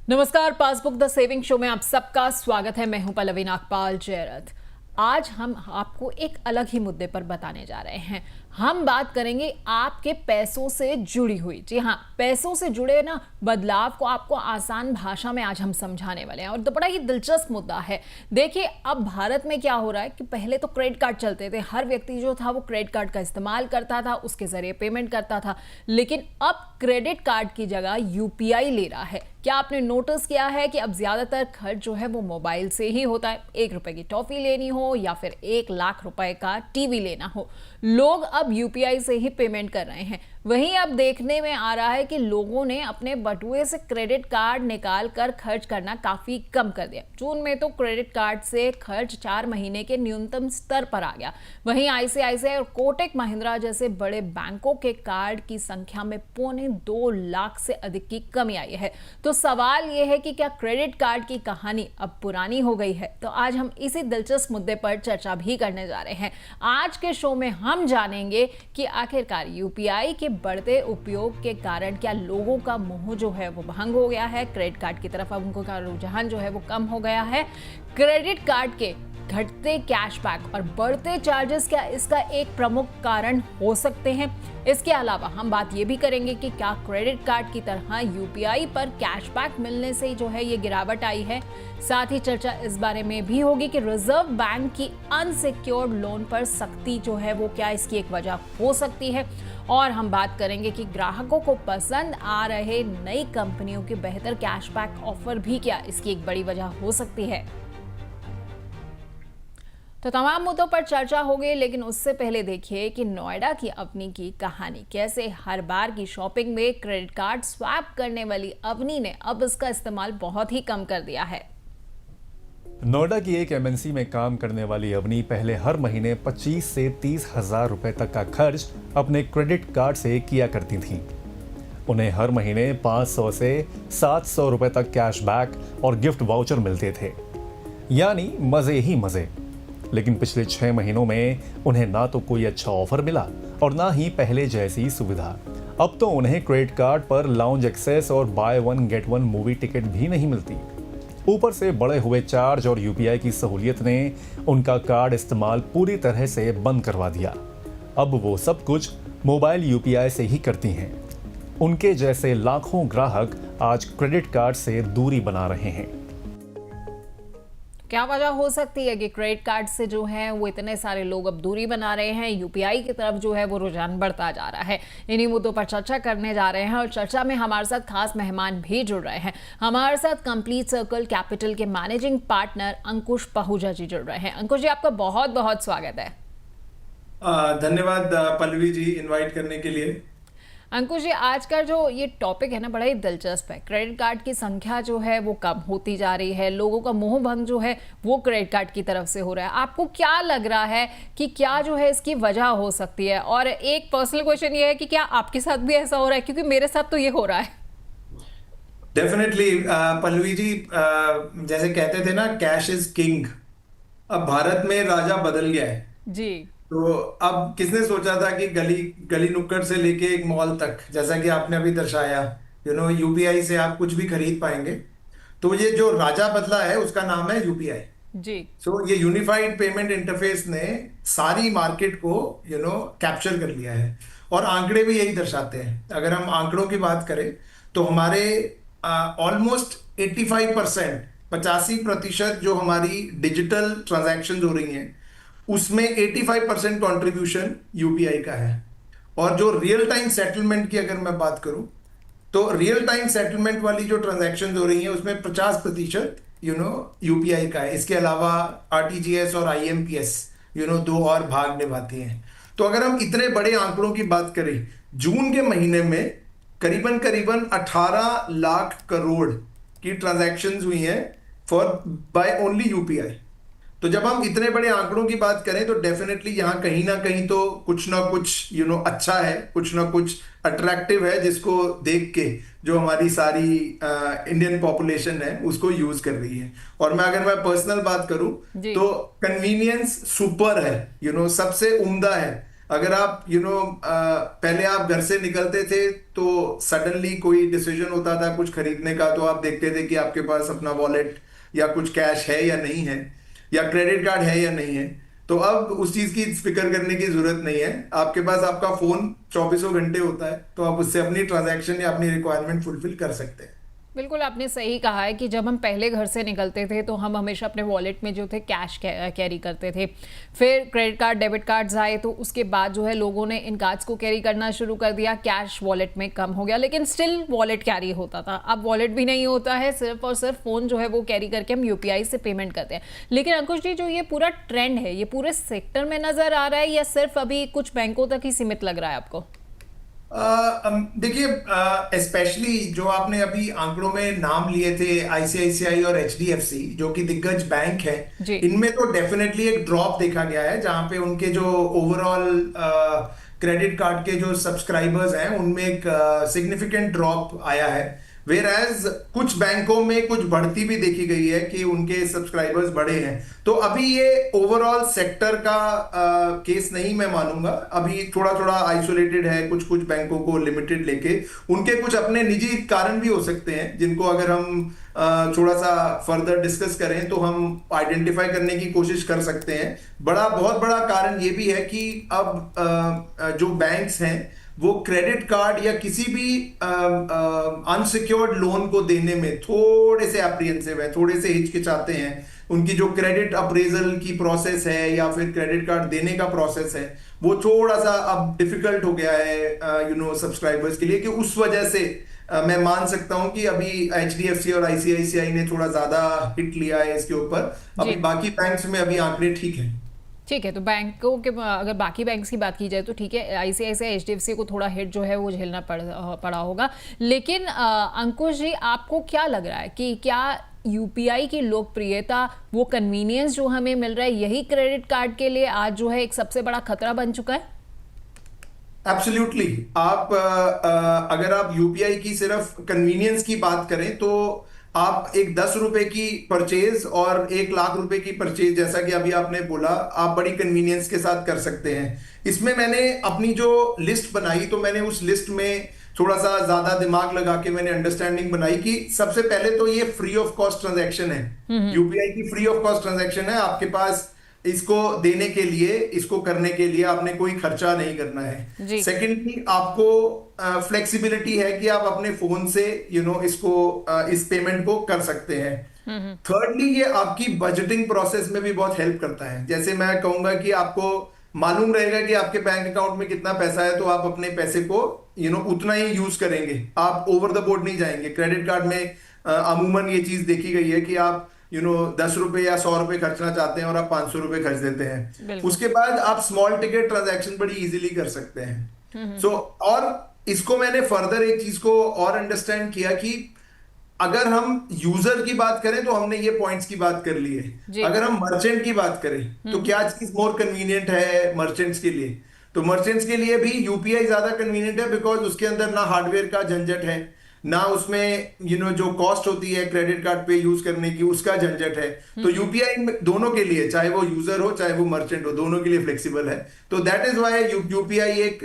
नमस्कार, passbook the saving show में आप सबका स्वागत है। मैं हूं पल्लवी नागपाल जयरथ। आज हम आपको एक अलग ही मुद्दे पर बताने जा रहे हैं। हम बात करेंगे आपके पैसों से जुड़ी हुई, जी हाँ, पैसों से जुड़े ना बदलाव को आपको आसान भाषा में आज हम समझाने वाले हैं। और तो बड़ा ही दिलचस्प मुद्दा है। देखिए, अब भारत में क्या हो रहा है कि पहले तो क्रेडिट कार्ड चलते थे, हर व्यक्ति जो था वो क्रेडिट कार्ड का इस्तेमाल करता था, उसके जरिए पेमेंट करता था। लेकिन अब क्रेडिट कार्ड की जगह यूपीआई ले रहा है। क्या आपने नोटिस किया है कि अब ज्यादातर खर्च जो है वो मोबाइल से ही होता है। 1 रुपए की टॉफी लेनी हो या फिर 1 लाख रुपए का टीवी लेना हो, लोग अब यूपीआई से ही पेमेंट कर रहे हैं। वहीं अब देखने में आ रहा है कि लोगों ने अपने बटुए से क्रेडिट कार्ड निकाल कर खर्च करना काफी कम कर दिया। जून में तो क्रेडिट कार्ड से खर्च 4 महीने के न्यूनतम स्तर पर आ गया। वहीं आईसीआईसीआई और कोटक महिंद्रा जैसे बड़े बैंकों के कार्ड की संख्या में 2.25 लाख से अधिक की कमी आई है। तो सवाल यह है कि क्या क्रेडिट कार्ड की कहानी अब पुरानी हो गई है? तो आज हम इसी दिलचस्प मुद्दे पर चर्चा भी करने जा रहे हैं। आज के शो में हम जानेंगे कि आखिरकार यूपीआई के बढ़ते उपयोग के कारण क्या लोगों का मोह जो है वो भंग हो गया है, क्रेडिट कार्ड की तरफ अब उनका रुझान जो है वो कम हो गया है। क्रेडिट कार्ड के घटते कैशबैक और बढ़ते चार्जेस क्या इसका एक प्रमुख कारण हो सकते हैं? इसके अलावा हम बात ये भी करेंगे कि क्या क्रेडिट कार्ड की तरह यूपीआई पर कैशबैक मिलने से जो है ये गिरावट आई है। साथ ही चर्चा इस बारे में भी होगी कि रिजर्व बैंक की अनसिक्योर्ड लोन पर सख्ती जो है वो क्या इसकी एक वजह हो सकती है। और हम बात करेंगे कि ग्राहकों को पसंद आ रहे नई कंपनियों के बेहतर कैशबैक ऑफर भी क्या इसकी एक बड़ी वजह हो सकती है। तो तमाम मुद्दों पर चर्चा होगी, लेकिन उससे पहले देखिए कि नोएडा की अवनी की कहानी। कैसे हर बार की शॉपिंग में क्रेडिट कार्ड स्वैप करने वाली अवनी ने अब इसका इस्तेमाल बहुत ही कम कर दिया है। नोएडा की एक एमएनसी में काम करने वाली अवनी पहले हर महीने 25 से 30 हजार रुपए तक का खर्च अपने क्रेडिट कार्ड से किया करती थीं। उन्हें हर महीने 500 से 700 रुपए तक कैशबैक और गिफ्ट वाउचर मिलते थे, यानी मजे ही मजे। लेकिन पिछले 6 महीनों में उन्हें ना तो कोई अच्छा ऑफर मिला और ना ही पहले जैसी सुविधा। अब तो उन्हें क्रेडिट कार्ड पर लाउंज एक्सेस और by one get one movie ticket भी नहीं मिलती। ऊपर से बढ़े हुए चार्ज और यूपीआई की सहूलियत ने उनका कार्ड इस्तेमाल पूरी तरह से बंद करवा दिया। अब वो सब कुछ मोबाइल यूपीआई से ही करती हैं। उनके जैसे लाखों ग्राहक आज क्रेडिट कार्ड से दूरी बना रहे हैं। क्या वजह हो सकती है कि क्रेडिट कार्ड से जो है वो इतने सारे लोग अब दूरी बना रहे हैं, यूपीआई की तरफ जो है वो रुझान बढ़ता जा रहा है? इन्हीं मुद्दों पर चर्चा करने जा रहे हैं और चर्चा में हमारे साथ खास मेहमान भी जुड़ रहे हैं। हमारे साथ कंप्लीट सर्कल कैपिटल के मैनेजिंग पार्टनर अंकुश पहुजा जी जुड़ रहे हैं। अंकुश जी, आपका बहुत बहुत स्वागत है। धन्यवाद पल्लवी जी इनवाइट करने के लिए। अंकुश जी, आज का जो ये टॉपिक है ना बड़ा ही दिलचस्प है। क्रेडिट कार्ड की संख्या जो है वो कम होती जा रही है, लोगों का मोह भंग जो है वो क्रेडिट कार्ड की तरफ से हो रहा है। आपको क्या लग रहा है कि क्या जो है इसकी वजह हो सकती है? और एक पर्सनल क्वेश्चन ये है कि क्या आपके साथ भी ऐसा हो रहा है, क्योंकि मेरे साथ तो ये हो रहा है। डेफिनेटली पल्लवी जी, जैसे कहते थे ना, कैश इज किंग। अब भारत में राजा बदल गया है जी। तो अब किसने सोचा था कि गली गली नुक्कड़ से लेके एक मॉल तक, जैसा कि आपने अभी दर्शाया, यूपीआई से आप कुछ भी खरीद पाएंगे। तो ये जो राजा बदला है उसका नाम है यूपीआई जी। सो ये यूनिफाइड पेमेंट इंटरफेस ने सारी मार्केट को कैप्चर कर लिया है। और आंकड़े भी यही दर्शाते हैं। अगर हम आंकड़ों की बात करें तो हमारे ऑलमोस्ट 85%, 85% जो हमारी डिजिटल ट्रांजैक्शन हो रही हैं उसमें 85% कॉन्ट्रीब्यूशन यूपीआई का है। और जो रियल टाइम सेटलमेंट की अगर मैं बात करूं तो रियल टाइम सेटलमेंट वाली जो ट्रांजैक्शन हो रही हैं उसमें 50% यूपीआई का है। इसके अलावा आरटीजीएस और आईएमपीएस दो और भाग निभाती हैं। तो अगर हम इतने बड़े आंकड़ों की बात करें, जून के महीने में करीबन करीबन 18 लाख करोड़ की ट्रांजैक्शंस हुई हैं फॉर बाय ओनली यूपीआई। तो जब हम इतने बड़े आंकड़ों की बात करें तो डेफिनेटली यहाँ कहीं ना कहीं तो कुछ ना कुछ अच्छा है, कुछ ना कुछ अट्रैक्टिव है, जिसको देख के जो हमारी सारी इंडियन पॉपुलेशन है उसको यूज कर रही है। और अगर मैं पर्सनल बात करूं तो कन्वीनियंस सुपर है, सबसे उम्दा है। अगर आप पहले आप घर से निकलते थे तो सडनली कोई डिसीजन होता था कुछ खरीदने का, तो आप देखते थे कि आपके पास अपना वॉलेट या कुछ कैश है या नहीं है, या क्रेडिट कार्ड है या नहीं है। तो अब उस चीज की फिक्र करने की जरूरत नहीं है, आपके पास आपका फोन चौबीसों घंटे होता है, तो आप उससे अपनी ट्रांजैक्शन या अपनी रिक्वायरमेंट फुलफिल कर सकते हैं। बिल्कुल आपने सही कहा है कि जब हम पहले घर से निकलते थे तो हम हमेशा अपने वॉलेट में जो थे कैश कैरी करते थे। फिर क्रेडिट कार्ड डेबिट कार्ड्स आए तो उसके बाद जो है लोगों ने इन कार्ड्स को कैरी करना शुरू कर दिया, कैश वॉलेट में कम हो गया, लेकिन स्टिल वॉलेट कैरी होता था। अब वॉलेट भी नहीं होता है, सिर्फ और सिर्फ फ़ोन जो है वो कैरी करके हम यूपीआई से पेमेंट करते हैं। लेकिन अंकुश जी, जो ये पूरा ट्रेंड है ये पूरे सेक्टर में नज़र आ रहा है या सिर्फ अभी कुछ बैंकों तक ही सीमित लग रहा है आपको? देखिए, स्पेशली जो आपने अभी आंकड़ों में नाम लिए थे आईसीआईसीआई और एचडीएफसी जो कि दिग्गज बैंक है, इनमें तो डेफिनेटली एक ड्रॉप देखा गया है, जहां पे उनके जो ओवरऑल क्रेडिट कार्ड के जो सब्सक्राइबर्स हैं उनमें एक सिग्निफिकेंट ड्रॉप आया है। वेयरएज कुछ बैंकों में कुछ बढ़ती भी देखी गई है कि उनके सब्सक्राइबर्स बढ़े हैं। तो अभी ये ओवरऑल सेक्टर का केस नहीं मैं मानूंगा, अभी थोड़ा थोड़ा आइसोलेटेड है, कुछ कुछ बैंकों को लिमिटेड लेके, उनके कुछ अपने निजी कारण भी हो सकते हैं जिनको अगर हम थोड़ा सा फर्दर डिस्कस करें तो हम आइडेंटिफाई करने की कोशिश कर सकते हैं। बहुत बड़ा कारण ये भी है कि अब जो बैंक्स हैं वो क्रेडिट कार्ड या किसी भी अनसिक्योर्ड लोन को देने में थोड़े से एप्रीहेंसिव है, थोड़े से हिचकिचाते हैं। उनकी जो क्रेडिट अप्रेजल की प्रोसेस है या फिर क्रेडिट कार्ड देने का प्रोसेस है वो थोड़ा सा अब डिफिकल्ट हो गया है सब्सक्राइबर्स के लिए, कि उस वजह से मैं मान सकता हूं कि अभी एचडीएफसी और आईसीआईसीआई ने थोड़ा ज्यादा हिट लिया है इसके ऊपर। अभी बाकी बैंक्स में अभी आंकड़े ठीक है। ठीक है, तो बैंकों के अगर बाकी बैंक्स की बात की जाए तो ठीक है, आईसीआईसीआई एचडीएफसी को थोड़ा हिट जो है वो झेलना पड़ा होगा। लेकिन अंकुश जी, आपको क्या लग रहा है कि क्या यूपीआई की लोकप्रियता, वो कन्वीनियंस जो हमें मिल रहा है, यही क्रेडिट कार्ड के लिए आज जो है एक सबसे बड़ा खतरा बन चुका है? एब्सोल्युटली। आप अगर आप यूपीआई की सिर्फ कन्वीनियंस की बात करें तो आप एक 10 रुपए की परचेज और 1 लाख रुपए की परचेज, जैसा कि अभी आपने बोला, आप बड़ी कन्वीनियंस के साथ कर सकते हैं। इसमें मैंने अपनी जो लिस्ट बनाई तो मैंने उस लिस्ट में थोड़ा सा ज्यादा दिमाग लगा के मैंने अंडरस्टैंडिंग बनाई कि सबसे पहले तो ये फ्री ऑफ कॉस्ट ट्रांजैक्शन है। यूपीआई की फ्री ऑफ कॉस्ट ट्रांजैक्शन है, आपके पास इसको देने के लिए, इसको करने के लिए आपने कोई खर्चा नहीं करना है। सेकेंडली, आपको फ्लेक्सिबिलिटी है कि आप अपने फोन से इसको इस पेमेंट को कर सकते हैं। थर्डली, ये आपकी बजटिंग प्रोसेस में भी बहुत हेल्प करता है। जैसे मैं कहूंगा कि आपको मालूम रहेगा कि आपके बैंक अकाउंट में कितना पैसा है, तो आप अपने पैसे को उतना ही यूज करेंगे, आप ओवर द बोर्ड नहीं जाएंगे। क्रेडिट कार्ड में अमूमन ये चीज देखी गई है कि आप 10 रुपए या 100 रुपए खर्चना चाहते हैं और आप 500 रुपए खर्च देते हैं। उसके बाद आप स्मॉल टिकट ट्रांजैक्शन बड़ी इजीली कर सकते हैं। और इसको मैंने फर्दर एक चीज को और अंडरस्टैंड किया कि अगर हम यूजर की बात करें तो हमने ये पॉइंट्स की बात कर ली है। अगर हम मर्चेंट की बात करें तो क्या चीज मोर कन्वीनियंट है मर्चेंट्स के लिए? तो मर्चेंट्स के लिए भी यूपीआई ज्यादा कन्वीनियंट है, बिकॉज उसके अंदर ना हार्डवेयर का झंझट है, ना उसमें जो कॉस्ट होती है क्रेडिट कार्ड पे यूज करने की उसका झंझट है। तो यूपीआई दोनों के लिए, चाहे वो यूजर हो चाहे वो मर्चेंट हो, दोनों के लिए फ्लेक्सिबल है। तो दैट इज व्हाई यूपीआई एक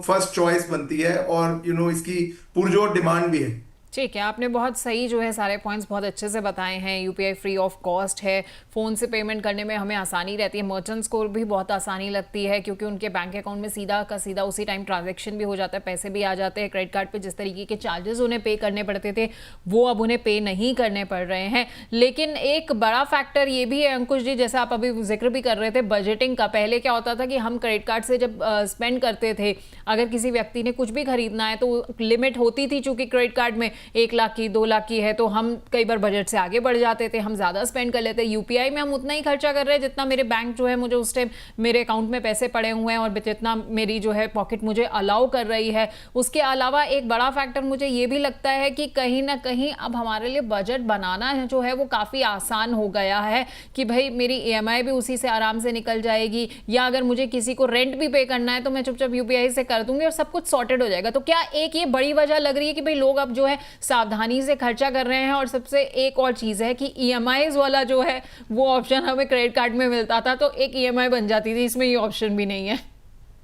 फर्स्ट चॉइस बनती है और इसकी पुरजोर डिमांड भी है। ठीक है, आपने बहुत सही जो है सारे पॉइंट्स बहुत अच्छे से बताए हैं। यूपीआई फ्री ऑफ कॉस्ट है, फ़ोन से पेमेंट करने में हमें आसानी रहती है, मर्चेंट्स को भी बहुत आसानी लगती है क्योंकि उनके बैंक अकाउंट में सीधा का सीधा उसी टाइम ट्रांजैक्शन भी हो जाता है, पैसे भी आ जाते हैं। क्रेडिट कार्ड पे जिस तरीके के चार्जेस उन्हें पे करने पड़ते थे वो अब उन्हें पे नहीं करने पड़ रहे हैं। लेकिन एक बड़ा फैक्टर ये भी है अंकुश जी, जैसे आप अभी जिक्र भी कर रहे थे बजटिंग का। पहले क्या होता था कि हम क्रेडिट कार्ड से जब स्पेंड करते थे, अगर किसी व्यक्ति ने कुछ भी खरीदना है तो लिमिट होती थी, चूंकि क्रेडिट कार्ड में 1 लाख की 2 लाख की है तो हम कई बार बजट से आगे बढ़ जाते थे, हम ज़्यादा स्पेंड कर लेते। यूपीआई में हम उतना ही खर्चा कर रहे हैं जितना मेरे बैंक जो है मुझे उस टाइम मेरे अकाउंट में पैसे पड़े हुए हैं और जितना मेरी जो है पॉकेट मुझे अलाउ कर रही है। उसके अलावा एक बड़ा फैक्टर मुझे ये भी लगता है कि कहीं ना कहीं अब हमारे लिए बजट बनाना जो है वो काफ़ी आसान हो गया है कि भाई मेरी ईएमआई भी उसी से आराम से निकल जाएगी, या अगर मुझे किसी को रेंट भी पे करना है तो मैं चुपचाप यूपीआई से कर दूंगी और सब कुछ सॉर्टेड हो जाएगा। तो क्या एक ये बड़ी वजह लग रही है कि भाई लोग अब जो है सावधानी से खर्चा कर रहे हैं? और सबसे एक और चीज़ है कि ईएमआईज वाला जो है वो ऑप्शन हमें क्रेडिट कार्ड में मिलता था तो एक ईएमआई बन जाती थी, इसमें ये ऑप्शन भी नहीं है।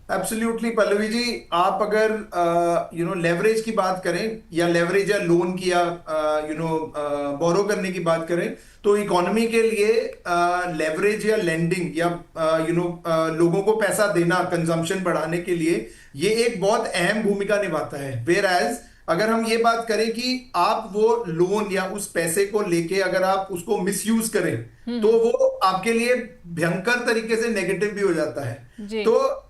एब्सोल्युटली पल्लवी जी, आप अगर लेवरेज की बात करें या लेवरेज या लोन की या बोरो करने की बात करें, तो इकोनॉमी के लिए लेवरेज या लेंडिंग या लोगों को पैसा देना कंजम्पशन बढ़ाने के लिए ये एक बहुत अहम भूमिका निभाता है। वेयर एज अगर हम ये बात करें कि आप वो लोन या उस पैसे को लेके अगर आप उसको मिसयूज करें तो वो आपके लिए भयंकर तरीके से नेगेटिव भी हो जाता है। जी। तो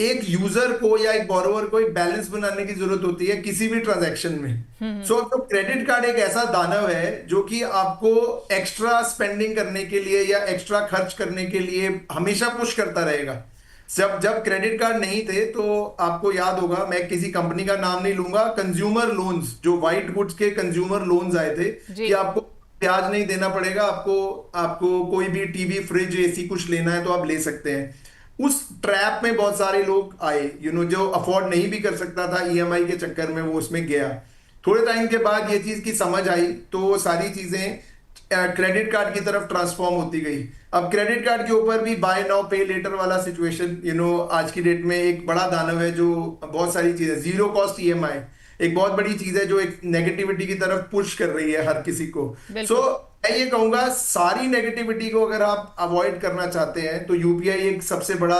एक यूजर को या एक बोरोवर को एक बैलेंस बनाने की जरूरत होती है किसी भी ट्रांजैक्शन में। सो तो क्रेडिट कार्ड एक ऐसा दानव है जो कि आपको एक्स्ट्रा स्पेंडिंग करने के लिए या एक्स्ट्रा खर्च करने के लिए हमेशा पुश करता रहेगा। जब जब क्रेडिट कार्ड नहीं थे तो आपको याद होगा, मैं किसी कंपनी का नाम नहीं लूंगा, कंज्यूमर लोन्स, जो व्हाइट गुड्स के कंज्यूमर लोन्स आए थे कि आपको ब्याज नहीं देना पड़ेगा, आपको आपको कोई भी टीवी, फ्रिज, एसी कुछ लेना है तो आप ले सकते हैं। उस ट्रैप में बहुत सारे लोग आए, जो अफोर्ड नहीं भी कर सकता था ईएमआई के चक्कर में, वो उसमें गया। थोड़े टाइम के बाद ये चीज की समझ आई तो वो सारी चीजें क्रेडिट कार्ड की तरफ ट्रांसफॉर्म होती गई। अब क्रेडिट कार्ड के ऊपर भी बाय नाउ पे लेटर वाला सिचुएशन आज की डेट में एक बड़ा दानव है जो बहुत सारी चीजें, जीरो कॉस्ट ईएमआई एक बहुत बड़ी चीज है जो एक नेगेटिविटी की तरफ पुश कर रही है हर किसी को। सो मैं ये कहूंगा सारी नेगेटिविटी को अगर आप अवॉइड करना चाहते हैं तो यूपीआई एक सबसे बड़ा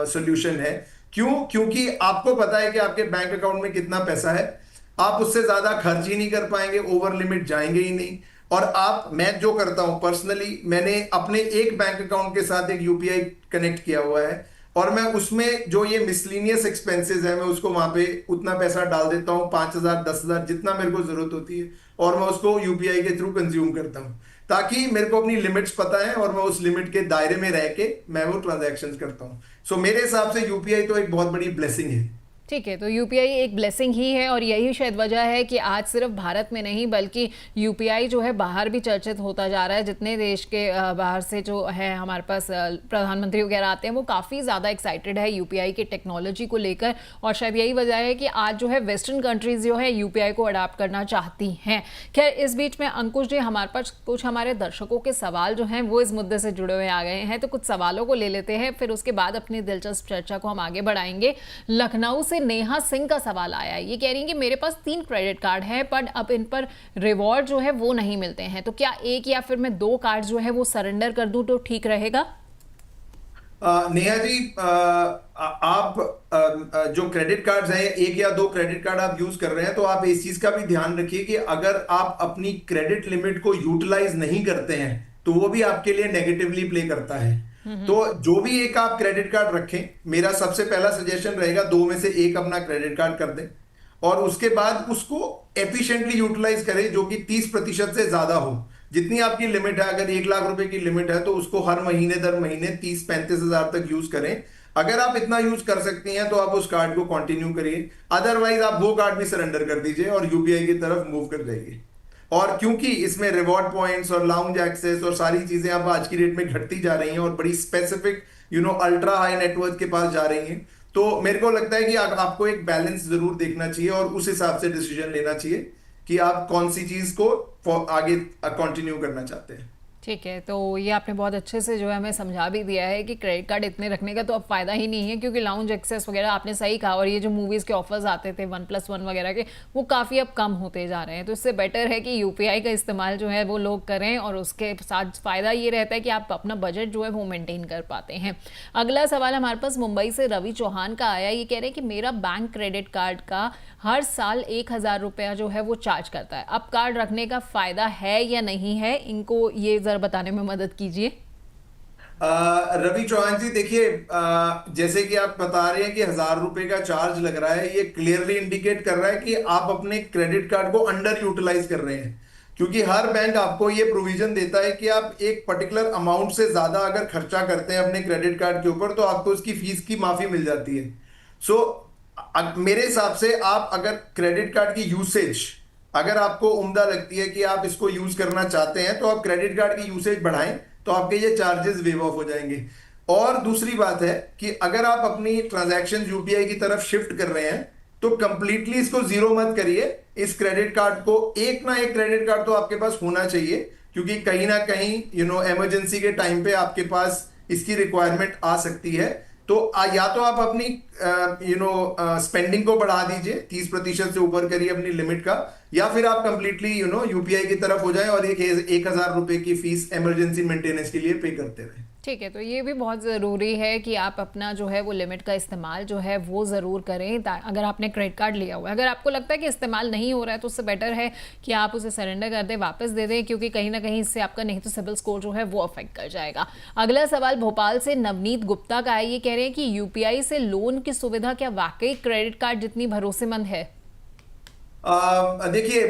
सोल्यूशन है। क्यों? क्योंकि आपको पता है कि आपके बैंक अकाउंट में कितना पैसा है, आप उससे ज्यादा खर्च ही नहीं कर पाएंगे, ओवर लिमिट जाएंगे ही नहीं। और मैं जो करता हूं पर्सनली, मैंने अपने एक बैंक अकाउंट के साथ एक यूपीआई कनेक्ट किया हुआ है और मैं उसमें जो ये मिसलिनियस एक्सपेंसेस है मैं उसको वहां पे उतना पैसा डाल देता हूँ, 5,000 10,000 जितना मेरे को जरूरत होती है, और मैं उसको यूपीआई के थ्रू कंज्यूम करता हूँ ताकि मेरे को अपनी लिमिट्स पता है और मैं उस लिमिट के दायरे में रह के मैं वो ट्रांजैक्शंस करता हूँ। सो मेरे हिसाब से यूपीआई तो एक बहुत बड़ी ब्लेसिंग है। ठीक है, तो यूपीआई एक ब्लेसिंग ही है और यही शायद वजह है कि आज सिर्फ भारत में नहीं बल्कि यूपीआई जो है बाहर भी चर्चित होता जा रहा है। जितने देश के बाहर से जो है हमारे पास प्रधानमंत्री वगैरह आते हैं वो काफ़ी ज़्यादा एक्साइटेड है यूपीआई की टेक्नोलॉजी को लेकर, और शायद यही वजह है कि आज जो है वेस्टर्न कंट्रीज़ जो है यूपीआई को अडाप्ट करना चाहती हैं। खैर, इस बीच में अंकुश जी, हमारे पास कुछ हमारे दर्शकों के सवाल जो हैं वो इस मुद्दे से जुड़े हुए आ गए हैं, तो कुछ सवालों को ले लेते हैं, फिर उसके बाद अपनी दिलचस्प चर्चा को हम आगे बढ़ाएंगे। लखनऊ से नेहा सिंह का सवाल आया है, ये कह रही हैं कि मेरे पास 3 क्रेडिट कार्ड है पर अब इन पर रिवॉर्ड जो है वो नहीं मिलते हैं, तो क्या एक या फिर मैं 2 कार्ड जो है वो सरेंडर कर दूं तो ठीक रहेगा? नेहा जी, आप जो क्रेडिट कार्ड्स हैं, एक या 2 क्रेडिट कार्ड आप यूज कर रहे हैं तो आप इस चीज का भी ध्यान रखिए कि अगर आप अपनी क्रेडिट लिमिट को यूटिलाइज नहीं करते हैं तो वो भी आपके लिए नेगेटिवली प्ले करता है। तो जो भी एक आप क्रेडिट कार्ड रखें, मेरा सबसे पहला सजेशन रहेगा 2 में से 1 अपना क्रेडिट कार्ड कर दें और उसके बाद उसको एफिशिएंटली यूटिलाइज करें जो कि 30% से ज्यादा हो। जितनी आपकी लिमिट है, अगर 1 लाख रुपए की लिमिट है तो उसको हर महीने दर महीने 30-35 हजार तक यूज करें। अगर आप इतना यूज कर सकती हैं तो आप उस कार्ड को कंटिन्यू करिए, अदरवाइज आप वो कार्ड भी सरेंडर कर दीजिए और यूपीआई की तरफ मूव कर जाइए। और क्योंकि इसमें रिवॉर्ड पॉइंट्स और लाउंज एक्सेस और सारी चीजें अब आज की डेट में घटती जा रही हैं और बड़ी स्पेसिफिक अल्ट्रा हाई नेटवर्क के पास जा रही हैं, तो मेरे को लगता है कि आपको एक बैलेंस जरूर देखना चाहिए और उस हिसाब से डिसीजन लेना चाहिए कि आप कौन सी चीज को आगे कंटिन्यू करना चाहते हैं। ठीक है, तो ये आपने बहुत अच्छे से जो है हमें समझा भी दिया है कि क्रेडिट कार्ड इतने रखने का तो अब फ़ायदा ही नहीं है, क्योंकि लाउंज एक्सेस वगैरह आपने सही कहा, और ये जो मूवीज़ के ऑफर्स आते थे 1+1 वगैरह के, वो काफ़ी अब कम होते जा रहे हैं। तो इससे बेटर है कि यूपीआई का इस्तेमाल जो है वो लोग करें, और उसके साथ फ़ायदा ये रहता है कि आप अपना बजट जो है वो मेनटेन कर पाते हैं। अगला सवाल हमारे पास मुंबई से रवि चौहान का आया। ये कह रहे हैं कि मेरा बैंक क्रेडिट कार्ड का हर साल 1,000 रुपया जो है वो चार्ज करता है, अब कार्ड रखने का फ़ायदा है या नहीं है, इनको ये ज़रा बताने में मदद कीजिए। रवि चौहान जी, देखिए, जैसे कि आप बता रहे हैं कि 1,000 रुपए का चार्ज लग रहा है, ये क्लियरली इंडिकेट कर रहा है कि आप अपने क्रेडिट कार्ड को अंडर यूटिलाइज कर रहे हैं, क्योंकि हर बैंक आपको ये प्रोविजन देता है कि आप एक पर्टिकुलर अमाउंट से ज्यादा अगर खर्चा करते हैं अपने क्रेडिट कार्ड के ऊपर तो आपको उसकी फीस की माफी मिल जाती है। सो मेरे हिसाब से आप अगर क्रेडिट कार्ड की यूसेज अगर आपको उम्दा लगती है कि आप इसको यूज करना चाहते हैं तो आप क्रेडिट कार्ड की यूसेज बढ़ाएं तो आपके ये चार्जेस वेव ऑफ हो जाएंगे। और दूसरी बात है कि अगर आप अपनी ट्रांजैक्शन यूपीआई की तरफ शिफ्ट कर रहे हैं तो कंप्लीटली इसको जीरो मत करिए। इस क्रेडिट कार्ड को एक ना एक क्रेडिट कार्ड तो आपके पास होना चाहिए, क्योंकि कहीं ना कहीं इमरजेंसी के टाइम पे आपके पास इसकी रिक्वायरमेंट आ सकती है। तो या तो आप अपनी स्पेंडिंग को बढ़ा दीजिए, 30% से ऊपर करिए अपनी लिमिट का, या फिर आप कंप्लीटली यूपीआई की तरफ हो जाए और 1,000 रुपए की फीस इमरजेंसी मेंटेनेंस के लिए पे करते रहे। ठीक है, तो ये भी बहुत ज़रूरी है कि आप अपना जो है वो लिमिट का इस्तेमाल जो है वो ज़रूर करें। अगर आपने क्रेडिट कार्ड लिया हुआ है, अगर आपको लगता है कि इस्तेमाल नहीं हो रहा है तो उससे बेटर है कि आप उसे सरेंडर कर दें, वापस दे दें, क्योंकि कहीं ना कहीं इससे आपका नहीं तो सिबिल स्कोर जो है वो अफेक्ट कर जाएगा। अगला सवाल भोपाल से नवनीत गुप्ता का है। ये कह रहे हैं कि यूपीआई से लोन की सुविधा क्या वाकई क्रेडिट कार्ड जितनी भरोसेमंद है? देखिए,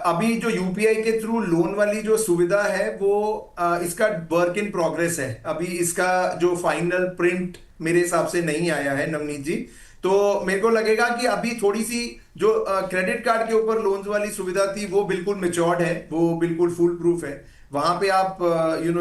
अभी जो यूपीआई के थ्रू लोन वाली जो सुविधा है वो इसका वर्क इन प्रोग्रेस है। अभी इसका जो फाइनल प्रिंट मेरे हिसाब से नहीं आया है नवनीत जी। तो मेरे को लगेगा कि अभी थोड़ी सी जो क्रेडिट कार्ड के ऊपर लोन्स वाली सुविधा थी वो बिल्कुल मेच्योर्ड है, वो बिल्कुल फुल प्रूफ है। वहां पे आप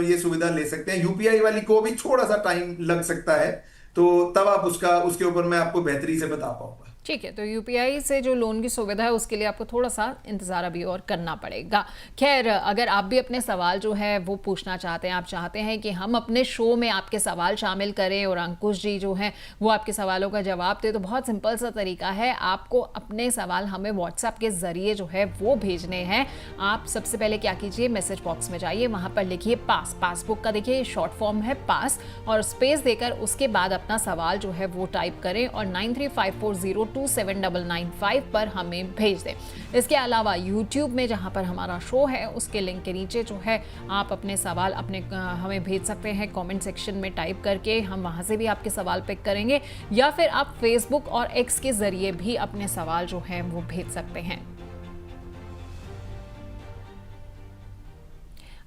ये सुविधा ले सकते हैं। यूपीआई वाली को भी थोड़ा सा टाइम लग सकता है, तो तब आप उसके ऊपर मैं आपको बेहतरी से बता पाऊंगा। ठीक है, तो यूपीआई से जो लोन की सुविधा है उसके लिए आपको थोड़ा सा इंतज़ार अभी और करना पड़ेगा। खैर, अगर आप भी अपने सवाल जो है वो पूछना चाहते हैं, आप चाहते हैं कि हम अपने शो में आपके सवाल शामिल करें और अंकुश जी जो हैं वो आपके सवालों का जवाब दें, तो बहुत सिंपल सा तरीका है। आपको अपने सवाल हमें व्हाट्सएप के ज़रिए जो है वो भेजने हैं। आप सबसे पहले क्या कीजिए, मैसेज बॉक्स में जाइए, वहाँ पर लिखिए पासबुक का देखिए शॉर्ट फॉर्म है पास, और स्पेस देकर उसके बाद अपना सवाल जो है वो टाइप करें और 9354027995 पर हमें भेज दें। इसके अलावा YouTube में जहां पर हमारा शो है उसके लिंक के नीचे जो है आप अपने सवाल हमें भेज सकते हैं कमेंट सेक्शन में टाइप करके। हम वहां से भी आपके सवाल पिक करेंगे, या फिर आप फेसबुक और एक्स के जरिए भी अपने सवाल जो है वो भेज सकते हैं।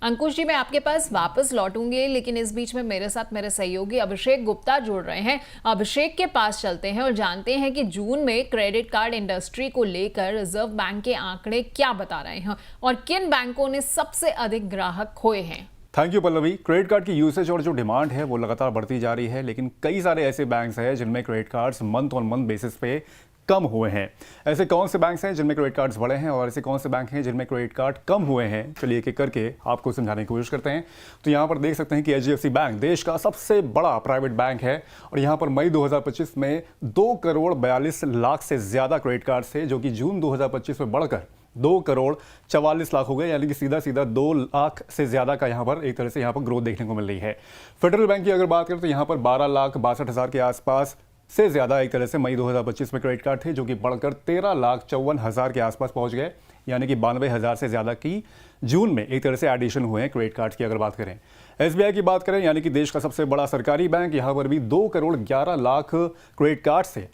अंकुश जी, मैं आपके पास वापस लौटूंगी, लेकिन इस बीच में मेरे साथ मेरे सहयोगी अभिषेक गुप्ता जुड़ रहे हैं। अभिषेक के पास चलते हैं और जानते हैं कि जून में क्रेडिट कार्ड इंडस्ट्री को लेकर रिजर्व बैंक के आंकड़े क्या बता रहे हैं और किन बैंकों ने सबसे अधिक ग्राहक खोए हैं। Thank you Pallavi. Credit card की यूसेज और जो डिमांड है वो लगातार बढ़ती जा रही है, लेकिन कई सारे ऐसे बैंक्स हैं जिनमें credit cards month on month basis पे कम हुए हैं। ऐसे कौन से बैंक्स हैं जिनमें क्रेडिट कार्ड्स बढ़े हैं और ऐसे कौन से बैंक हैं जिनमें क्रेडिट कार्ड कम हुए हैं? चलिए एक एक करके आपको समझाने की कोशिश करते हैं। तो यहाँ पर देख सकते हैं कि HDFC बैंक देश का सबसे बड़ा प्राइवेट बैंक है और यहाँ पर मई 2025 में 2,42,00,000 से ज़्यादा क्रेडिट कार्ड थे, जो कि जून 2025 में बढ़कर 2,44,00,000 हो गए, यानी कि सीधा 2 लाख से ज़्यादा का यहाँ पर एक तरह से यहाँ पर ग्रोथ देखने को मिल रही है। फेडरल बैंक की अगर बात करें तो यहाँ पर 12,62,000 के आसपास से ज़्यादा एक तरह से मई 2025 में क्रेडिट कार्ड थे, जो कि बढ़कर 13,54,000 के आसपास पहुंच गए, यानी कि 92,000 से ज़्यादा की जून में एक तरह से एडिशन हुए हैं क्रेडिट कार्ड्स की। अगर बात करें SBI की बात करें, यानी कि देश का सबसे बड़ा सरकारी बैंक, यहाँ पर भी 2,11,00,000 क्रेडिट कार्ड थे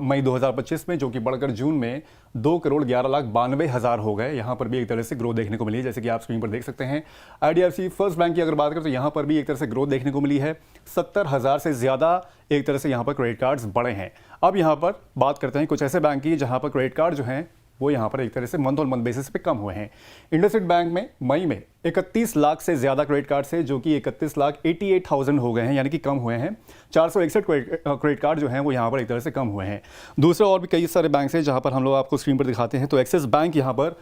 मई 2025 में, जो कि बढ़कर जून में 2,11,92,000 हो गए। यहाँ पर भी एक तरह से ग्रोथ देखने को मिली है, जैसे कि आप स्क्रीन पर देख सकते हैं। IDFC फर्स्ट बैंक की अगर बात करें तो यहाँ पर भी एक तरह से ग्रोथ देखने को मिली है। 70,000 से ज़्यादा एक तरह से यहाँ पर क्रेडिट कार्ड्स बढ़े हैं। अब यहाँ पर बात करते हैं कुछ ऐसे बैंक की जहाँ पर क्रेडिट कार्ड जो हैं वो यहाँ पर एक तरह से मंथ ऑन मंथ बेसिस पे कम हुए हैं। इंडसइंड बैंक में मई में 31 लाख से ज़्यादा क्रेडिट कार्ड से, जो कि 31,88,000 हो गए हैं, यानी कि कम हुए हैं। 461 क्रेडिट कार्ड जो हैं वो यहाँ पर एक तरह से कम हुए हैं। दूसरे और भी कई सारे बैंक हैं जहाँ पर हम लोग आपको स्क्रीन पर दिखाते हैं। तो एक्सिस बैंक यहाँ पर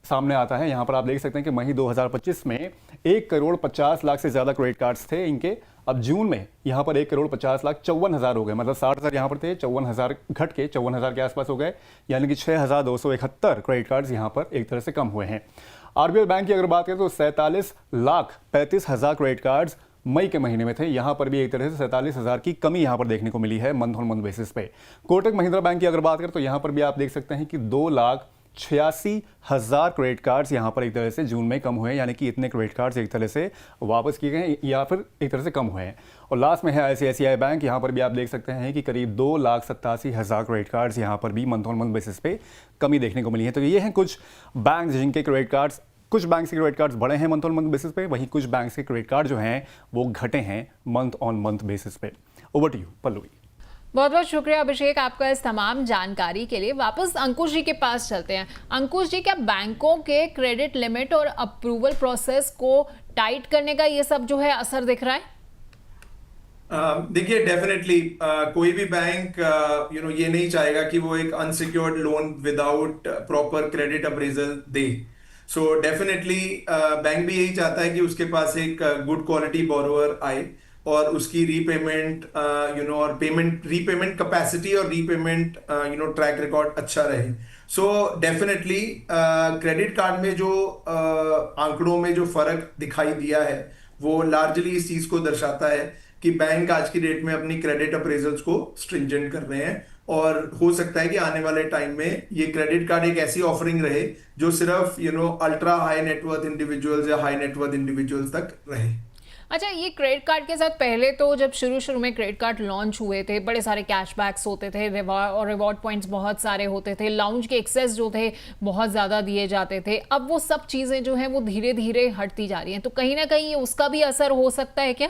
सामने आता है। यहाँ पर आप देख सकते हैं कि मई 2025 में 1,50,00,000 से ज़्यादा क्रेडिट कार्ड्स थे इनके। अब जून में यहाँ पर 1,50,54,000 हो गए, मतलब 60,000 यहाँ पर थे, 54,000 घट के 54,000 के आसपास हो गए, यानी कि 6,271 क्रेडिट कार्ड्स यहाँ पर एक तरह से कम हुए हैं। RBL बैंक की अगर बात करें तो 47,35,000 क्रेडिट कार्ड्स मई के महीने में थे। यहाँ पर भी एक तरह से 47,000 की कमी यहाँ पर देखने को मिली है मंथ ऑन मंथ बेसिस पे। कोटक महिंद्रा बैंक की अगर बात करें तो यहाँ पर भी आप देख सकते हैं कि 2,86,000 क्रेडिट कार्ड्स यहाँ पर एक तरह से जून में कम हुए हैं, यानी कि इतने क्रेडिट कार्ड्स एक तरह से वापस किए गए या फिर एक तरह से कम हुए हैं। और लास्ट में है ICICI बैंक। यहाँ पर भी आप देख सकते हैं कि करीब 2,87,000 क्रेडिट कार्ड्स यहाँ पर भी मंथ ऑन मंथ बेसिस पे कमी देखने को मिली है। तो ये हैं कुछ बैंक जिनके क्रेडिट कार्ड्स, कुछ बैंक के क्रेडिट कार्ड्स बढ़े हैं मंथ ऑन मंथ बेसिस पे, वहीं कुछ बैंक के क्रेडिट कार्ड जो हैं वो घटे हैं मंथ ऑन मंथ बेसिस पे। Over to you Pallavi. बहुत बहुत शुक्रिया अभिषेक आपका इस तमाम जानकारी के लिए। वापस अंकुश जी के पास चलते हैं। अंकुश जी, क्या बैंकों के क्रेडिट लिमिट और अप्रूवल प्रोसेस को टाइट करने का ये सब जो है असर दिख रहा है? देखिए, डेफिनेटली कोई भी बैंक ये नहीं चाहेगा कि वो एक unsecured loan without proper credit appraisal दे। सो डेफिनेटली बैंक भी यही चाहता है कि उसके पास एक गुड क्वालिटी बोरोवर आए और उसकी रीपेमेंट और पेमेंट रीपेमेंट कैपेसिटी और रीपेमेंट ट्रैक रिकॉर्ड अच्छा रहे। सो डेफिनेटली क्रेडिट कार्ड में जो आंकड़ों में जो फर्क दिखाई दिया है वो लार्जली इस चीज को दर्शाता है कि बैंक आज की डेट में अपनी क्रेडिट अप्रेजल्स को स्ट्रिंजेंट कर रहे हैं, और हो सकता है कि आने वाले टाइम में ये क्रेडिट कार्ड एक ऐसी ऑफरिंग रहे जो सिर्फ अल्ट्रा हाई नेटवर्थ इंडिविजुअल्स या हाई नेटवर्थ इंडिविजुअल्स तक रहे। अच्छा, ये क्रेडिट कार्ड के साथ पहले तो जब शुरू में क्रेडिट कार्ड लॉन्च हुए थे, बड़े सारे कैशबैक्स होते थे, रिवॉर्ड पॉइंट्स बहुत सारे होते थे, लाउंज के एक्सेस जो थे बहुत ज़्यादा दिए जाते थे। अब वो सब चीज़ें जो हैं वो धीरे धीरे हटती जा रही हैं, तो कहीं ना कहीं उसका भी असर हो सकता है क्या?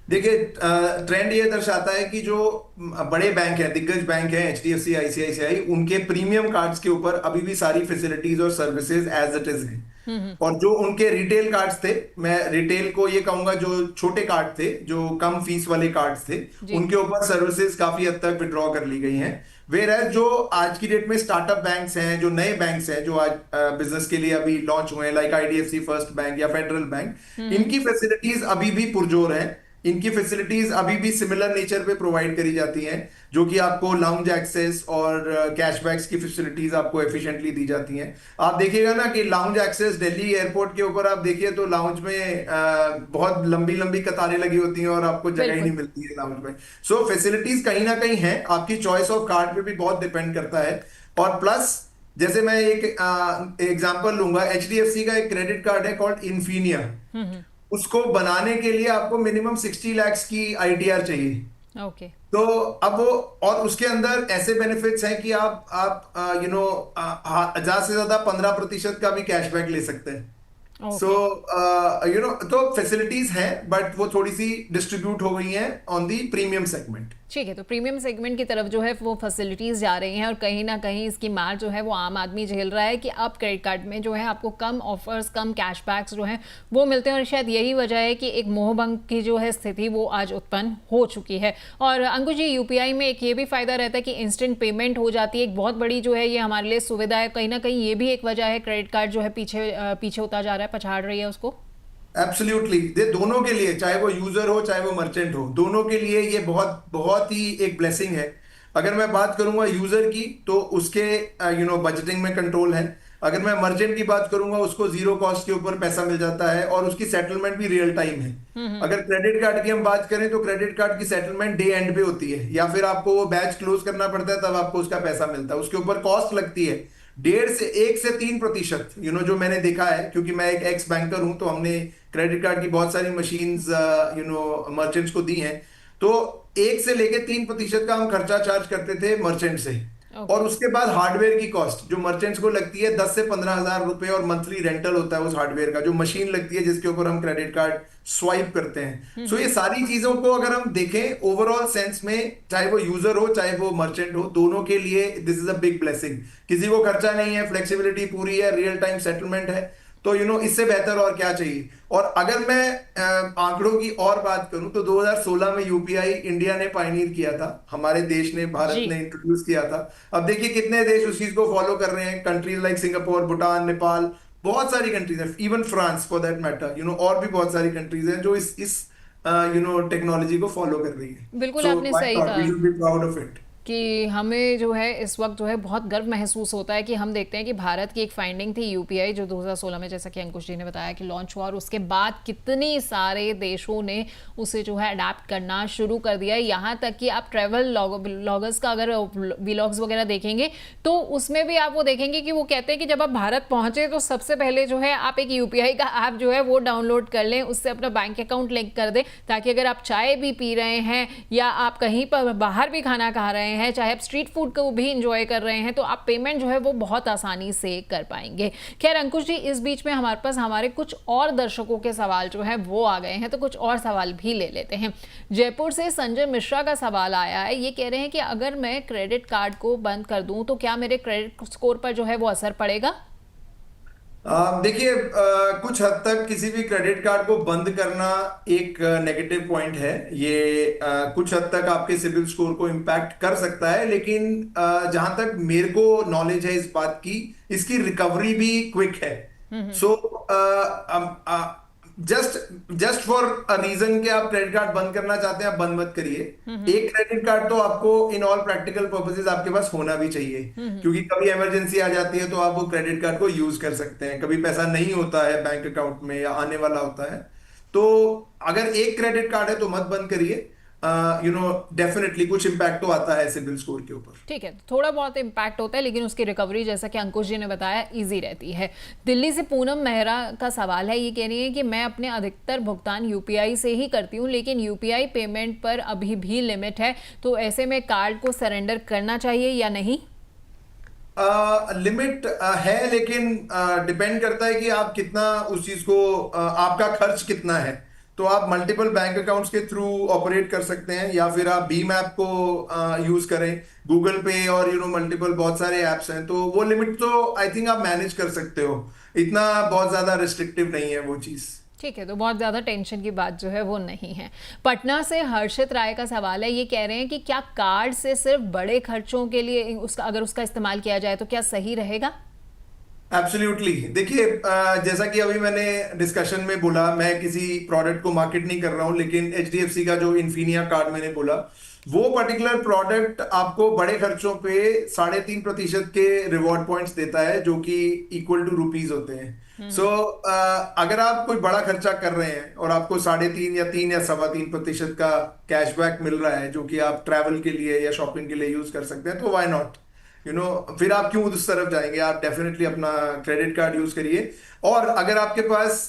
देखिए, ट्रेंड ये दर्शाता है कि जो बड़े बैंक हैं, दिग्गज बैंक हैं, एचडीएफसी, आईसीआईसीआई, उनके प्रीमियम कार्ड्स के ऊपर अभी भी सारी फैसिलिटीज और सर्विसेज एज इट इज हैं। और जो उनके रिटेल कार्ड्स थे, मैं रिटेल को ये कहूंगा, जो छोटे कार्ड थे, जो कम फीस वाले कार्ड्स थे, उनके ऊपर सर्विसेज काफी हद तक विड्रॉ कर ली गई हैं। वेयर जो आज की डेट में स्टार्टअप बैंक्स हैं, जो नए बैंक्स हैं, जो आज बिजनेस के लिए अभी लॉन्च हुए हैं, लाइक आईडीएफसी फर्स्ट बैंक या फेडरल बैंक, इनकी फैसिलिटीज अभी भी पुरजोर हैं। इनकी फैसिलिटीज अभी भी सिमिलर नेचर पे प्रोवाइड करी जाती हैं, जो कि आपको लाउंज एक्सेस और कैशबैक्स की फैसिलिटीज आपको एफिशिएंटली दी जाती हैं। आप देखिएगा ना कि लाउंज एक्सेस दिल्ली एयरपोर्ट के ऊपर आप देखिए तो लाउंज में बहुत लंबी लंबी कतारें लगी होती हैं और आपको जगह ही नहीं मिलती है लाउंज में। सो फैसिलिटीज कहीं ना कहीं है, आपकी चॉइस ऑफ कार्ड पे भी बहुत डिपेंड करता है। और प्लस, जैसे मैं एक एग्जांपल लूंगा, एचडीएफसी का एक क्रेडिट कार्ड है कॉल्ड इन्फीनिया। उसको बनाने के लिए आपको मिनिमम 60 lakhs की आईटीआर चाहिए। ओके। तो अब वो, और उसके अंदर ऐसे बेनिफिट्स हैं कि आप ज्यादा से ज्यादा 15% का भी कैशबैक ले सकते हैं। सो तो फैसिलिटीज हैं, बट वो थोड़ी सी डिस्ट्रीब्यूट हो गई हैं ऑन दी प्रीमियम सेगमेंट। ठीक है, तो प्रीमियम सेगमेंट की तरफ जो है वो फैसिलिटीज़ जा रही हैं, और कहीं ना कहीं इसकी मार जो है वो आम आदमी झेल रहा है कि अब क्रेडिट कार्ड में जो है आपको कम ऑफर्स, कम कैशबैक्स जो हैं वो मिलते हैं, और शायद यही वजह है कि एक मोहभंग की जो है स्थिति वो आज उत्पन्न हो चुकी है। और अंकुश जी, यूपीआई में एक ये भी फ़ायदा रहता है कि इंस्टेंट पेमेंट हो जाती है, एक बहुत बड़ी जो है ये हमारे लिए सुविधा है। कहीं ना कहीं ये भी एक वजह है क्रेडिट कार्ड जो है पीछे होता जा रहा है, पछाड़ रही है उसको। एब्सोल्युटली, ये दोनों के लिए, चाहे वो यूजर हो चाहे वो मर्चेंट हो, दोनों के लिए ये बहुत बहुत ही एक ब्लेसिंग है। अगर मैं बात करूंगा यूजर की, तो उसके बजटिंग में कंट्रोल है। अगर मैं मर्चेंट की बात करूंगा, उसको जीरो कॉस्ट के ऊपर पैसा मिल जाता है, और उसकी सेटलमेंट भी रियल टाइम है। अगर क्रेडिट कार्ड की हम बात करें तो क्रेडिट कार्ड की सेटलमेंट डे एंड पे होती है, या फिर आपको वो बैच क्लोज करना पड़ता है, तब आपको उसका पैसा मिलता है। उसके ऊपर कॉस्ट लगती है 1.5 से 3%। जो मैंने देखा है, क्योंकि मैं एक एक्स बैंकर हूं, तो हमने क्रेडिट कार्ड की बहुत सारी मशीन्स मर्चेंट्स को दी हैं। तो 1 से लेके 3% का हम खर्चा चार्ज करते थे मर्चेंट से। और उसके बाद हार्डवेयर की कॉस्ट जो मर्चेंट्स को लगती है 10 से 15 हजार रुपए, और मंथली रेंटल होता है उस हार्डवेयर का, जो मशीन लगती है जिसके ऊपर हम क्रेडिट कार्ड स्वाइप करते हैं। सो ये सारी चीजों को अगर हम देखें ओवरऑल सेंस में, चाहे वो यूजर हो चाहे वो मर्चेंट हो, दोनों के लिए this is a big blessing. किसी को खर्चा नहीं है, फ्लेक्सिबिलिटी पूरी है, रियल टाइम सेटलमेंट है, तो इससे बेहतर और क्या चाहिए। और अगर मैं आंकड़ों की और बात करूं तो 2016 में यूपीआई इंडिया ने पायनियर किया था, हमारे देश ने, भारत ने इंट्रोड्यूस किया था। अब देखिए कितने देश उस चीज को फॉलो कर रहे हैं, countries like Singapore, Bhutan, Nepal, बहुत सारी कंट्रीज हैं, even France for that matter, और भी बहुत सारी कंट्रीज हैं जो इस टेक्नोलॉजी को फॉलो कर रही है। बिल्कुल, आपने सही कहा। We should be proud of it कि हमें जो है इस वक्त जो है बहुत गर्व महसूस होता है कि हम देखते हैं कि भारत की एक फाइंडिंग थी यूपीआई, जो 2016 में, जैसा कि अंकुश जी ने बताया, कि लॉन्च हुआ, और उसके बाद कितनी सारे देशों ने उसे जो है अडेप्ट करना शुरू कर दिया है। यहाँ तक कि आप ट्रैवल ब्लॉगर्स का अगर व्लॉग्स वगैरह देखेंगे तो उसमें भी आप वो देखेंगे कि वो कहते हैं कि जब आप भारत पहुँचे तो सबसे पहले जो है आप एक यूपीआई का ऐप जो है वो डाउनलोड कर लें, उससे अपना बैंक अकाउंट लिंक कर दें, ताकि अगर आप चाय भी पी रहे हैं या आप कहीं पर बाहर भी खाना खा रहे हैं, चाहे आप स्ट्रीट फूड को भी इंजॉय कर रहे हैं, तो आप पेमेंट जो है वो बहुत आसानी से कर पाएंगे। खैर अंकुश जी, इस बीच में हमारे पास हमारे कुछ और दर्शकों के सवाल जो है वो आ गए हैं, तो कुछ और सवाल भी ले लेते हैं। जयपुर से संजय मिश्रा का सवाल आया है, ये कह रहे हैं कि अगर मैं क्रेडिट कार्ड को बंद कर दूं तो क्या मेरे क्रेडिट स्कोर पर जो है वो असर पड़ेगा? देखिए, कुछ हद तक किसी भी क्रेडिट कार्ड को बंद करना एक नेगेटिव पॉइंट है। ये कुछ हद तक आपके सिबिल स्कोर को इम्पैक्ट कर सकता है, लेकिन जहां तक मेरे को नॉलेज है इस बात की, इसकी रिकवरी भी क्विक है। So just for a reason कि आप क्रेडिट कार्ड बंद करना चाहते हैं, आप बंद मत करिए। एक क्रेडिट कार्ड तो आपको इन ऑल प्रैक्टिकल पर्पसेस आपके पास होना भी चाहिए, क्योंकि कभी इमरजेंसी आ जाती है तो आप वो क्रेडिट कार्ड को यूज कर सकते हैं। कभी पैसा नहीं होता है बैंक अकाउंट में या आने वाला होता है, तो अगर एक क्रेडिट कार्ड है तो मत बंद करिए। डेफिनेटली कुछ इम्पैक्ट तो आता है सिबिल स्कोर के ऊपर। ठीक है, थोड़ा बहुत इम्पैक्ट होता है, लेकिन उसकी रिकवरी जैसा कि अंकुश जी ने बताया इजी रहती है। दिल्ली से पूनम मेहरा का सवाल है, ये कह रही है कि मैं अपने अधिकतर भुगतान यूपीआई से ही करती हूँ, लेकिन यूपीआई पेमेंट पर अभी भी लिमिट है, तो ऐसे में कार्ड को सरेंडर करना चाहिए या नहीं? लिमिट है, लेकिन डिपेंड करता है कि आप कितना उस चीज को आपका खर्च कितना है। तो आप मल्टीपल बैंक अकाउंट्स के थ्रू ऑपरेट कर सकते हैं, या फिर आप भीम ऐप को यूज करें, गूगल पे और मल्टीपल बहुत सारे ऐप्स हैं, तो वो लिमिट तो आई थिंक आप मैनेज कर सकते हो। इतना बहुत ज्यादा रिस्ट्रिक्टिव नहीं है वो चीज। ठीक है, तो बहुत ज़्यादा टेंशन की बात जो है वो नहीं है। पटना से हर्षित राय का सवाल है, ये कह रहे हैं कि क्या कार्ड से सिर्फ बड़े खर्चों के लिए अगर उसका इस्तेमाल किया जाए तो क्या सही रहेगा? एब्सोल्युटली। देखिए, जैसा कि अभी मैंने डिस्कशन में बोला, मैं किसी प्रोडक्ट को मार्केट नहीं कर रहा हूं, लेकिन एचडीएफसी का जो इन्फिनिया कार्ड मैंने बोला, वो पर्टिकुलर प्रोडक्ट आपको बड़े खर्चों पे 3.5% के रिवॉर्ड पॉइंट्स देता है, जो कि इक्वल टू रुपीज होते हैं। सो अगर आप कोई बड़ा खर्चा कर रहे हैं और आपको 3.5 या 3 या 3.25% का कैशबैक मिल रहा है, जो कि आप ट्रैवल के लिए या शॉपिंग के लिए यूज कर सकते हैं, तो व्हाई नॉट। फिर आप क्यों उस तरफ जाएंगे? आप डेफिनेटली अपना क्रेडिट कार्ड यूज करिए। और अगर आपके पास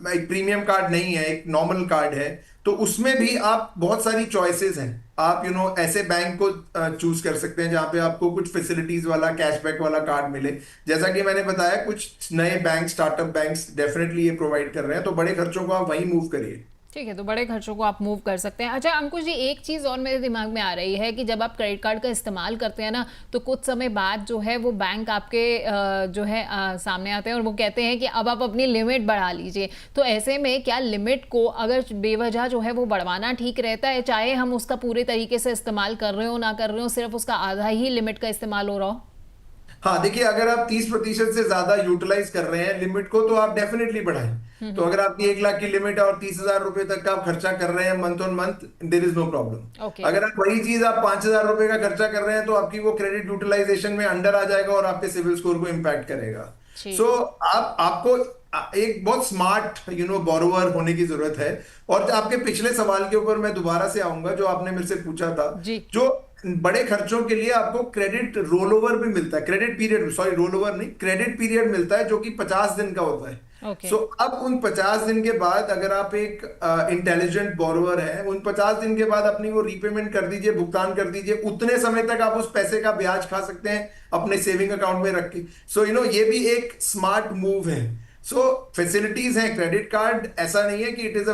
एक प्रीमियम कार्ड नहीं है, एक नॉर्मल कार्ड है, तो उसमें भी आप बहुत सारी चॉइसेस हैं। आप ऐसे बैंक को चूज कर सकते हैं जहां पे आपको कुछ फैसिलिटीज वाला, कैशबैक वाला कार्ड मिले। जैसा कि मैंने बताया, कुछ नए बैंक, स्टार्टअप बैंक्स डेफिनेटली ये प्रोवाइड कर रहे हैं, तो बड़े खर्चों को आप वहीं मूव करिए। ठीक है, तो बड़े खर्चों को आप मूव कर सकते हैं। अच्छा अंकुश जी, एक चीज़ और मेरे दिमाग में आ रही है कि जब आप क्रेडिट कार्ड का इस्तेमाल करते हैं ना, तो कुछ समय बाद जो है वो बैंक आपके जो है सामने आते हैं और वो कहते हैं कि अब आप अपनी लिमिट बढ़ा लीजिए। तो ऐसे में क्या लिमिट को अगर बेवजह जो है वो बढ़वाना ठीक रहता है, चाहे हम उसका पूरे तरीके से इस्तेमाल कर रहे हो ना कर रहे हो, सिर्फ उसका आधा ही लिमिट का इस्तेमाल हो रहा हो? हाँ, देखिए, अगर आप 30% से ज्यादा यूटिलाइज कर रहे हैं लिमिट को, तो आप डेफिनेटली बढ़ाएं। तो अगर आपकी 1 लाख की लिमिट है और 30,000 रुपए तक का आप खर्चा कर रहे हैं month on month, there is no problem. अगर आप वही चीज आप 5,000 रुपए का खर्चा कर रहे हैं, तो आपकी वो क्रेडिट यूटिलाइजेशन में अंडर आ जाएगा और आपके सिविल स्कोर को इम्पैक्ट करेगा। सो आपको एक बहुत स्मार्ट बोरोवर होने की जरूरत है। और आपके पिछले सवाल के ऊपर मैं दोबारा से आऊंगा, जो आपने मेरे से पूछा था, जो बड़े खर्चों के लिए आपको क्रेडिट रोल ओवर भी मिलता है, credit period, sorry roll over नहीं, क्रेडिट पीरियड मिलता है, जो कि 50 दिन का होता है। सो अब उन 50 दिन के बाद अगर आप एक इंटेलिजेंट बोरोवर हैं, उन 50 दिन के बाद अपनी वो रीपेमेंट कर दीजिए, भुगतान कर दीजिए। उतने समय तक आप उस पैसे का ब्याज खा सकते हैं अपने सेविंग अकाउंट में रख के। सो ये भी एक स्मार्ट मूव है। सो फैसिलिटीज हैं क्रेडिट कार्ड, ऐसा नहीं है कि it is a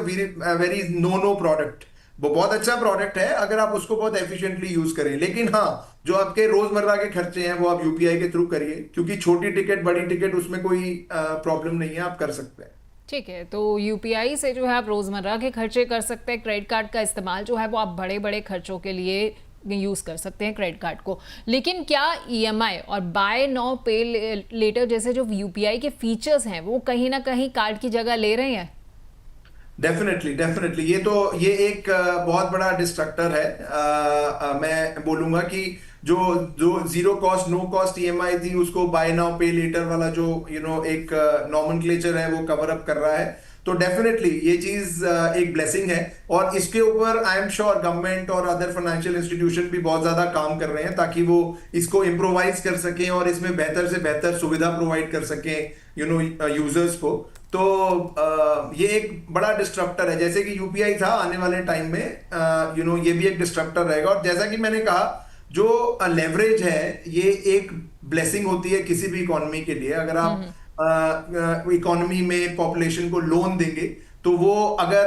very no product. वो बहुत अच्छा प्रोडक्ट है अगर आप उसको बहुत एफिशिएंटली यूज करें। लेकिन हाँ, जो आपके रोजमर्रा के खर्चे हैं वो आप यूपीआई के थ्रू करिए, क्योंकि छोटी टिकट, बड़ी टिकट, उसमें कोई प्रॉब्लम नहीं है, आप कर सकते हैं। ठीक है, तो यूपीआई से जो है आप रोजमर्रा के खर्चे कर सकते हैं। क्रेडिट कार्ड का इस्तेमाल जो है वो आप बड़े बड़े खर्चों के लिए यूज कर सकते हैं क्रेडिट कार्ड को। लेकिन क्या ईएमआई और बाय नाउ पे लेटर जैसे जो यूपीआई के फीचर्स हैं वो कहीं ना कहीं कार्ड की जगह ले रहे हैं? डेफिनेटली ये एक बहुत बड़ा डिस्ट्रक्टर है। मैं बोलूंगा कि जो zero cost, no cost EMI थी, उसको बाय नाउ पे लेटर वाला जो एक नॉमेनक्लेचर है वो कवर अप कर रहा है। तो डेफिनेटली ये चीज एक ब्लेसिंग है, और इसके ऊपर आई एम श्योर गवर्नमेंट और अदर फाइनेंशियल इंस्टीट्यूशन भी बहुत ज्यादा काम कर रहे हैं, ताकि वो इसको इम्प्रोवाइज कर सकें और इसमें बेहतर से बेहतर सुविधा प्रोवाइड कर सकें यूजर्स को। तो ये एक बड़ा डिस्ट्रप्टर है, जैसे कि यूपीआई था, आने वाले टाइम में ये भी एक डिस्ट्रप्टर रहेगा। और जैसा कि मैंने कहा, जो लेवरेज है ये एक ब्लेसिंग होती है किसी भी इकोनॉमी के लिए। अगर आप इकोनॉमी में पॉपुलेशन को लोन देंगे, तो वो अगर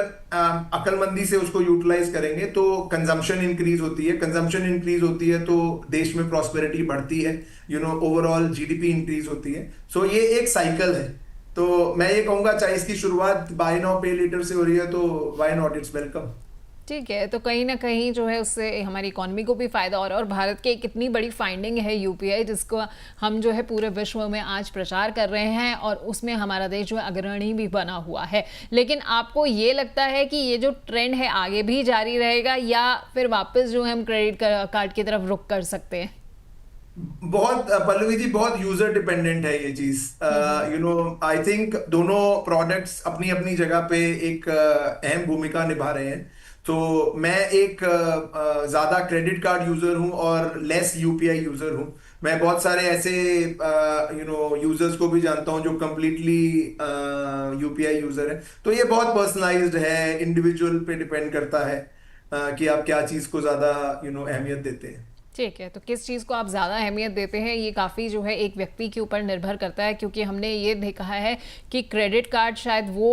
अक्लमंदी से उसको यूटिलाइज करेंगे, तो कंजम्पशन इंक्रीज होती है। कंजम्पशन इंक्रीज होती है तो देश में प्रॉस्पेरिटी बढ़ती है, ओवरऑल जीडीपी इंक्रीज होती है। सो ये एक साइकिल है। तो मैं ये कहूंगा, चाहे इसकी शुरुआत बाय नाउ पे लेटर से हो रही है, तो व्हाई नॉट, इट्स वेलकम। ठीक है, तो कहीं ना कहीं जो है उससे हमारी इकोनॉमी को भी फायदा हो रहा है, और भारत की एक इतनी बड़ी फाइंडिंग है यूपीआई, जिसको हम जो है पूरे विश्व में आज प्रचार कर रहे हैं, और उसमें हमारा देश जो है अग्रणी भी बना हुआ है। लेकिन आपको ये लगता है कि ये जो ट्रेंड है आगे भी जारी रहेगा, या फिर वापस जो है हम क्रेडिट कार्ड की तरफ रुख कर सकते हैं? बहुत पल्लवी जी, बहुत यूजर डिपेंडेंट है ये चीज। आई थिंक दोनों प्रोडक्ट्स अपनी अपनी जगह पे एक अहम भूमिका निभा रहे हैं। तो मैं एक ज्यादा क्रेडिट कार्ड यूजर हूं और लेस यूपीआई यूजर हूं। मैं बहुत सारे ऐसे यूजर्स को भी जानता हूं जो कंप्लीटली यूपीआई यूजर है। तो ये बहुत पर्सनलाइज्ड है, इंडिविजुअल पे डिपेंड करता है कि आप क्या चीज को ज्यादा अहमियत देते हैं। ठीक है, तो किस चीज़ को आप ज़्यादा अहमियत देते हैं ये काफ़ी जो है एक व्यक्ति के ऊपर निर्भर करता है, क्योंकि हमने ये देखा है कि क्रेडिट कार्ड शायद वो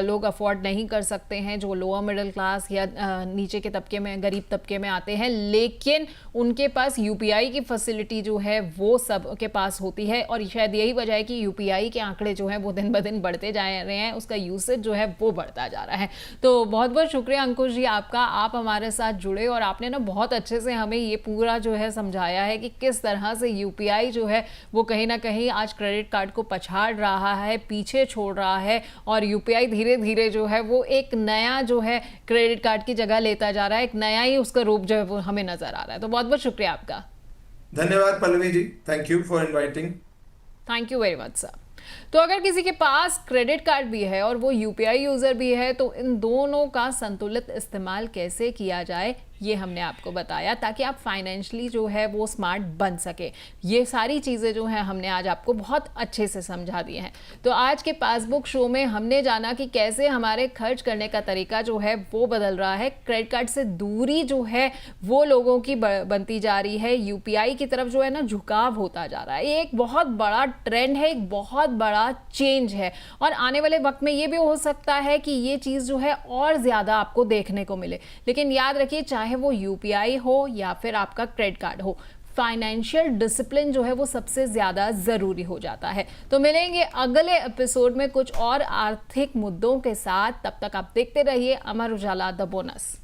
लोग अफोर्ड नहीं कर सकते हैं जो लोअर मिडिल क्लास या नीचे के तबके में, गरीब तबके में आते हैं, लेकिन उनके पास यूपीआई की फैसिलिटी जो है वो सब के पास होती है। और शायद यही वजह है कि यूपीआई के आंकड़े जो हैं वो दिन ब दिन बढ़ते जा रहे हैं, उसका यूसेज जो है वो बढ़ता जा रहा है। तो बहुत बहुत शुक्रिया अंकुश जी आपका, आप हमारे साथ जुड़े और आपने ना बहुत अच्छे से हमें ये पूरा जो है समझाया है कि किस तरह से यूपीआई जो है वो कहीं ना कहीं आज क्रेडिट कार्ड को पछाड़ रहा है, पीछे छोड़ रहा है, और यूपीआई धीरे धीरे जो है वो एक नया जो है क्रेडिट कार्ड की जगह लेता जा रहा है, एक नया ही उसका रूप जो है वो हमें नजर आ रहा है। तो बहुत बहुत शुक्रिया आपका। धन्यवाद Pallavi ji, thank you for inviting. Thank you very much sir. तो अगर किसी के पास क्रेडिट कार्ड भी है और वो यूपीआई यूजर भी है, तो इन दोनों का संतुलित इस्तेमाल कैसे किया जाए ये हमने आपको बताया, ताकि आप फाइनेंशियली जो है वो स्मार्ट बन सके। ये सारी चीज़ें जो हैं हमने आज आपको बहुत अच्छे से समझा दी हैं। तो आज के पासबुक शो में हमने जाना कि कैसे हमारे खर्च करने का तरीका जो है वो बदल रहा है, क्रेडिट कार्ड से दूरी जो है वो लोगों की बनती जा रही है, यूपीआई की तरफ जो है ना झुकाव होता जा रहा है। ये एक बहुत बड़ा ट्रेंड है, एक बहुत बड़ा चेंज है, और आने वाले वक्त में ये भी हो सकता है कि ये चीज़ जो है और ज़्यादा आपको देखने को मिले। लेकिन याद रखिए, चाहे वो यूपीआई हो या फिर आपका क्रेडिट कार्ड हो, फाइनेंशियल डिसिप्लिन जो है वो सबसे ज़्यादा ज़रूरी हो जाता है। तो मिलेंगे अगले एपिसोड में कुछ और आर्थिक मुद्दों के साथ। तब तक आप देखते रहिए अमर उजाला द बोनस।